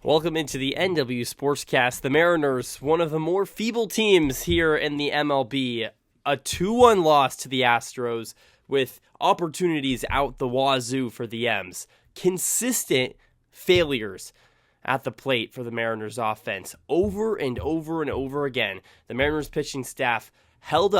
Welcome into the NW Sportscast. The Mariners, one of the more feeble teams here in the MLB, a 2-1 loss to the Astros with opportunities out the wazoo for the M's. Consistent failures at the plate for the Mariners offense over and over and over again. The Mariners pitching staff held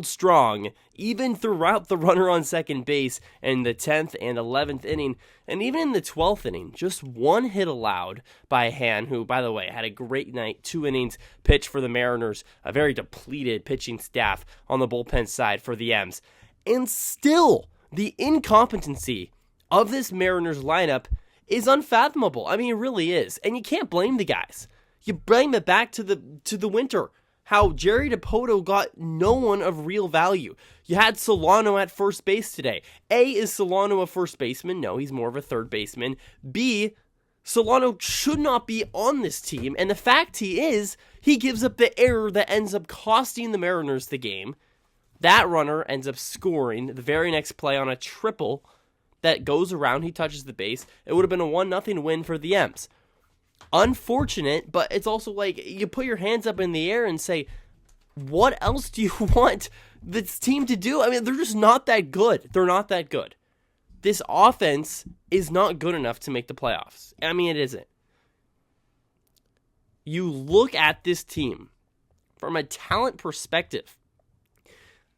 strong, even throughout the runner on second base in the 10th and 11th inning, and even in the 12th inning. Just one hit allowed by Han, who, by the way, had a great night, 2 innings pitched for the Mariners, a very depleted pitching staff on the bullpen side for the M's. And still, the incompetency of this Mariners lineup is unfathomable. I mean, it really is. And you can't blame the guys. You blame it back to the winter. How Jerry DiPoto got no one of real value. You had Solano at first base today. A, is Solano a first baseman? No, he's more of a third baseman. B, Solano should not be on this team. And the fact he gives up the error that ends up costing the Mariners the game. That runner ends up scoring the very next play on a triple that goes around. He touches the base. It would have been a 1-0 win for the M's. Unfortunate, but it's also like you put your hands up in the air and say, what else do you want this team to do? I mean, they're just not that good. They're not that good. This offense is not good enough to make the playoffs. I mean, it isn't. You look at this team from a talent perspective.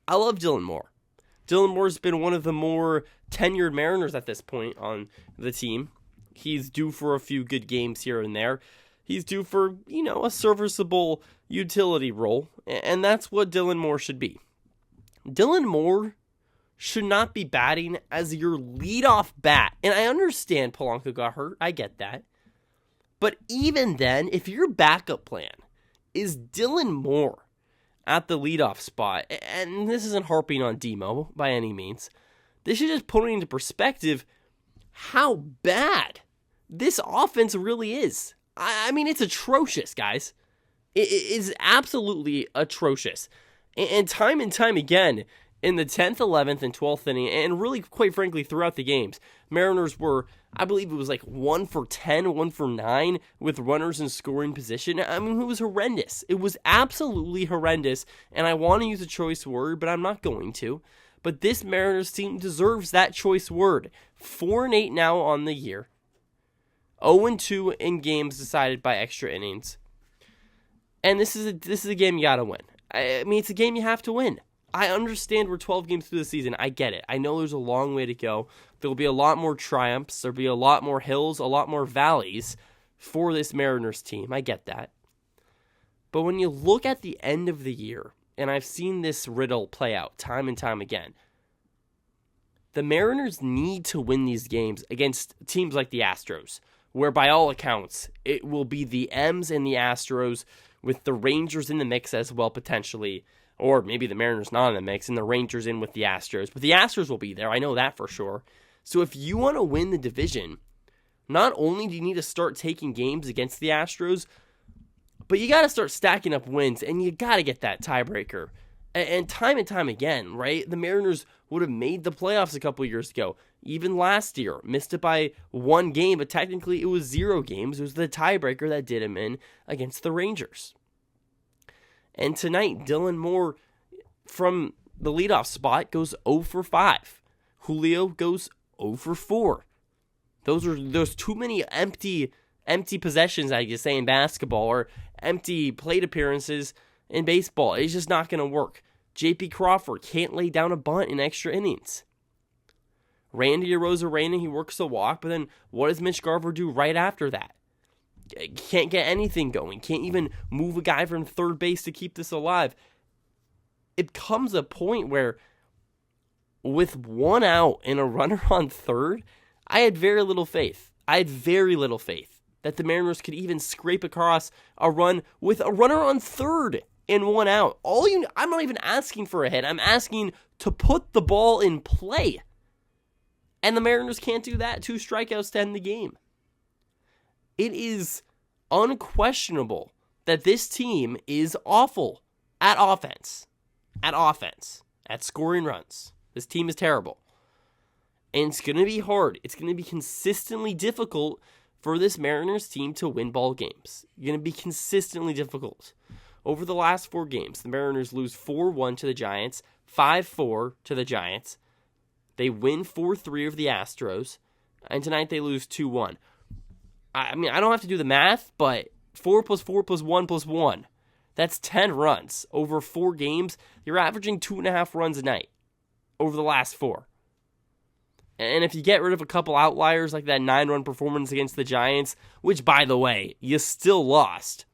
I love Dylan Moore. Dylan Moore's been one of the more tenured Mariners at this point on the team. He's due for a few good games here and there. He's due for, a serviceable utility role, and that's what Dylan Moore should be. Dylan Moore should not be batting as your leadoff bat. And I understand Polanco got hurt. I get that. But even then, if your backup plan is Dylan Moore at the leadoff spot, and this isn't harping on Demo by any means, this is just putting into perspective how bad this offense really is. I mean, it's atrocious, guys. It is absolutely atrocious. And time again, in the 10th, 11th, and 12th inning, and really, quite frankly, throughout the games, Mariners were, I believe it was like 1 for 10, 1 for 9 with runners in scoring position. I mean, it was horrendous. It was absolutely horrendous, and I want to use a choice word, but I'm not going to. But this Mariners team deserves that choice word. 4-8 now on the year. 0-2 in games decided by extra innings. And this is a game you gotta win. I mean, it's a game you have to win. I understand we're 12 games through the season. I get it. I know there's a long way to go. There'll be a lot more triumphs. There'll be a lot more hills, a lot more valleys for this Mariners team. I get that. But when you look at the end of the year, and I've seen this riddle play out time and time again, the Mariners need to win these games against teams like the Astros, where by all accounts, it will be the M's and the Astros with the Rangers in the mix as well, potentially. Or maybe the Mariners not in the mix and the Rangers in with the Astros. But the Astros will be there, I know that for sure. So if you want to win the division, not only do you need to start taking games against the Astros, but you got to start stacking up wins, and you got to get that tiebreaker. And time again, right? The Mariners would have made the playoffs a couple years ago. Even last year, missed it by 1 game, but technically it was 0 games. It was the tiebreaker that did him in against the Rangers. And tonight, Dylan Moore from the leadoff spot goes 0 for 5. Julio goes 0 for 4. There's too many empty possessions, I guess, say in basketball, or empty plate appearances in baseball. It's just not going to work. J.P. Crawford can't lay down a bunt in extra innings. Randy Arozarena, he works a walk, but then what does Mitch Garver do right after that? Can't get anything going. Can't even move a guy from third base to keep this alive. It comes a point where with 1 out and a runner on third, I had very little faith. That the Mariners could even scrape across a run with a runner on third and 1 out. I'm not even asking for a hit. I'm asking to put the ball in play. And the Mariners can't do that. 2 strikeouts to end the game. It is unquestionable that this team is awful at offense. At scoring runs. This team is terrible. And it's going to be hard. It's going to be consistently difficult for this Mariners team to win ball games. Going to be consistently difficult. Over the last 4 games, the Mariners lose 4-1 to the Giants, 5-4 to the Giants. They win 4-3 over the Astros, and tonight they lose 2-1. I mean, I don't have to do the math, but 4 plus 4 plus 1 plus 1. That's 10 runs. Over 4 games, you're averaging 2.5 runs a night over the last 4. And if you get rid of a couple outliers like that 9-run performance against the Giants, which, by the way, you still lost,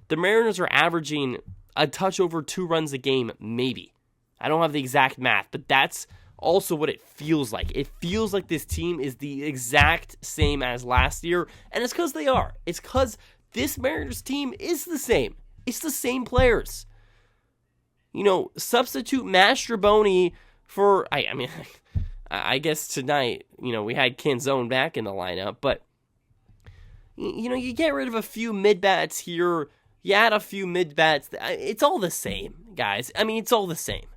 the Mariners are averaging a touch over 2 runs a game, maybe. I don't have the exact math, but that's also what it feels like. It feels like this team is the exact same as last year, and it's because they are. It's because this Mariners team is the same. It's the same players. You know, substitute Mastrobuoni for, I guess tonight, we had Canzone back in the lineup, but, you get rid of a few mid-bats here, you add a few mid-bats, it's all the same, guys. It's all the same.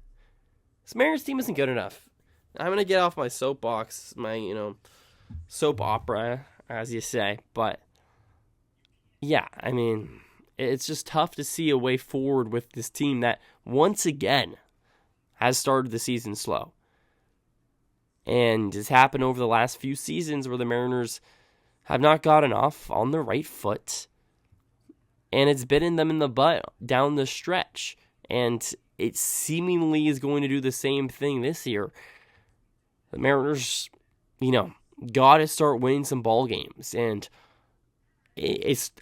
This Mariners team isn't good enough. I'm going to get off my soapbox, my, soap opera, as you say, but, yeah, it's just tough to see a way forward with this team that, once again, has started the season slow. And has happened over the last few seasons where the Mariners have not gotten off on the right foot. And it's bitten them in the butt down the stretch. And it seemingly is going to do the same thing this year. The Mariners, got to start winning some ball games. And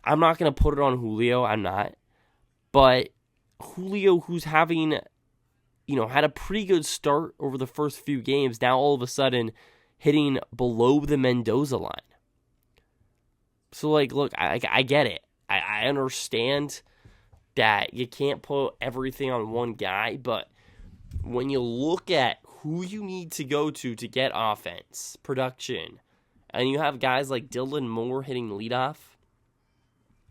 I'm not going to put it on Julio. I'm not. But Julio, who's having, had a pretty good start over the first few games, now all of a sudden hitting below the Mendoza line. So, look, I get it. I understand that you can't put everything on one guy, but when you look at who you need to go to get offense, production, and you have guys like Dylan Moore hitting leadoff,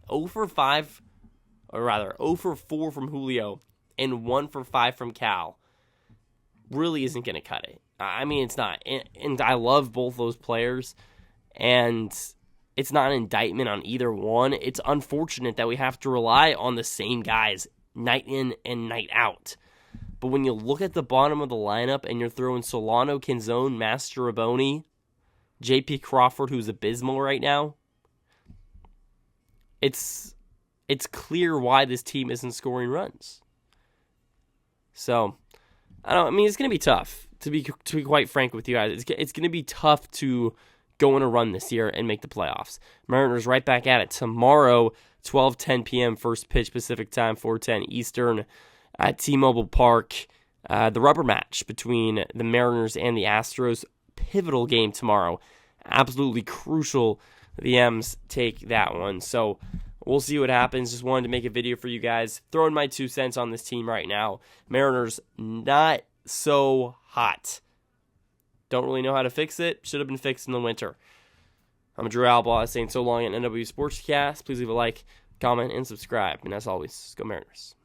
0 for 4 from Julio, and 1 for 5 from Cal, really isn't going to cut it. It's not. And I love both those players, and it's not an indictment on either one. It's unfortunate that we have to rely on the same guys night in and night out. But when you look at the bottom of the lineup and you're throwing Solano, Canzone, Mastrobuoni, J.P. Crawford, who's abysmal right now, it's clear why this team isn't scoring runs. So, it's going to be tough, to be quite frank with you guys. It's going to be tough to go on a run this year and make the playoffs. Mariners right back at it tomorrow, 12:10 p.m. first pitch Pacific time, 4:10 Eastern at T-Mobile Park. The rubber match between the Mariners and the Astros. Pivotal game tomorrow. Absolutely crucial the M's take that one. So, we'll see what happens. Just wanted to make a video for you guys. Throwing my 2 cents on this team right now. Mariners not so hot. Don't really know how to fix it. Should have been fixed in the winter. I'm Drew Albaugh saying so long at NW Sportscast. Please leave a like, comment, and subscribe. And as always, go Mariners.